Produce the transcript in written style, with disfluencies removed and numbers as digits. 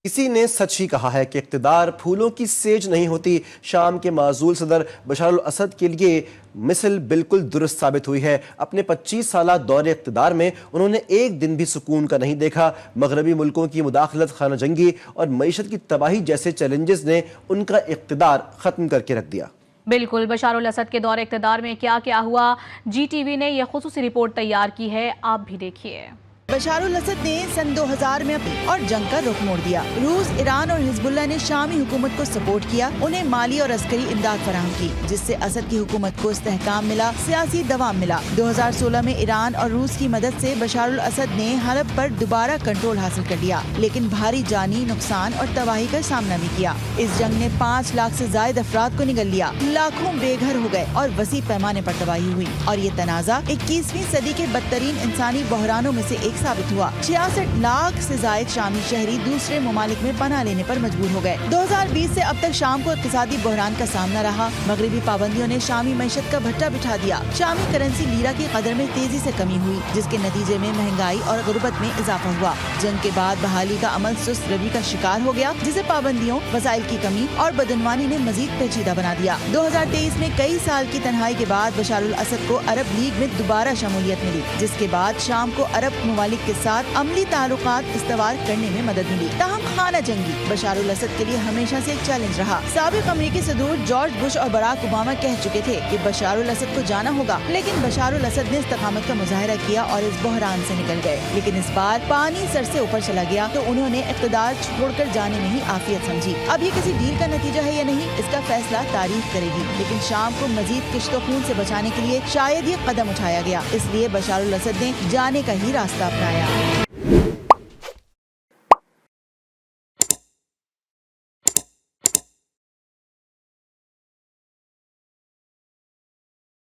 کسی نے سچ ہی کہا ہے کہ اقتدار پھولوں کی سیج نہیں ہوتی۔ شام کے معزول صدر بشار الاسد کے لیے مثل بالکل درست ثابت ہوئی ہے۔ اپنے 25 سالہ دور اقتدار میں انہوں نے ایک دن بھی سکون کا نہیں دیکھا۔ مغربی ملکوں کی مداخلت، خانہ جنگی اور معیشت کی تباہی جیسے چیلنجز نے ان کا اقتدار ختم کر کے رکھ دیا۔ بالکل، بشار الاسد کے دور اقتدار میں کیا کیا ہوا، جی ٹی وی نے یہ خصوصی رپورٹ تیار کی ہے، آپ بھی دیکھیے۔ بشار الاسد نے سن 2000 میں اور جنگ کا رخ موڑ دیا۔ روس، ایران اور حزب اللہ نے شامی حکومت کو سپورٹ کیا، انہیں مالی اور عسکری امداد فراہم کی، جس سے اسد کی حکومت کو استحکام ملا، سیاسی دوام ملا۔ 2016 میں ایران اور روس کی مدد سے بشار الاسد نے حلب پر دوبارہ کنٹرول حاصل کر لیا، لیکن بھاری جانی نقصان اور تباہی کا سامنا بھی کیا۔ اس جنگ نے 5 لاکھ سے زائد افراد کو نگل لیا، لاکھوں بے گھر ہو گئے اور وسیع پیمانے پر تباہی ہوئی، اور یہ تنازع 21ویں صدی کے بدترین انسانی بحرانوں میں سے ایک ثابت ہوا۔ 66 لاکھ سے زائد شامی شہری دوسرے ممالک میں پناہ لینے پر مجبور ہو گئے۔ 2020 سے اب تک شام کو اقتصادی بحران کا سامنا رہا۔ مغربی پابندیوں نے شامی معیشت کا بھٹا بٹھا دیا۔ شامی کرنسی لیرا کی قدر میں تیزی سے کمی ہوئی، جس کے نتیجے میں مہنگائی اور غربت میں اضافہ ہوا۔ جنگ کے بعد بحالی کا عمل سست روی کا شکار ہو گیا، جسے پابندیوں، وسائل کی کمی اور بدعنوانی نے مزید پیچیدہ بنا دیا۔ 2023 میں کئی سال کی تنہائی کے بعد بشار الاسد کو عرب لیگ میں دوبارہ شمولیت ملی، جس کے بعد شام کو عرب ممالک کے ساتھ عملی تعلقات استوار کرنے میں مدد ملی۔ تاہم خانہ جنگی بشار الاسد کے لیے ہمیشہ سے ایک چیلنج رہا۔ سابق امریکی صدور جارج بش اور براک اوباما کہہ چکے تھے کہ بشار الاسد کو جانا ہوگا، لیکن بشار الاسد نے استقامت کا مظاہرہ کیا اور اس بحران سے نکل گئے۔ لیکن اس بار پانی سر سے اوپر چلا گیا تو انہوں نے اقتدار چھوڑ کر جانے میں ہی عافیت سمجھی۔ اب یہ کسی ڈیل کا نتیجہ ہے یا نہیں، اس کا فیصلہ تاریخ کرے گی، لیکن شام کو مزید کشت و خون سے بچانے کے لیے شاید یہ قدم اٹھایا گیا، اس لیے بشار الاسد نے جانے کا ہی راستہ اپنایا۔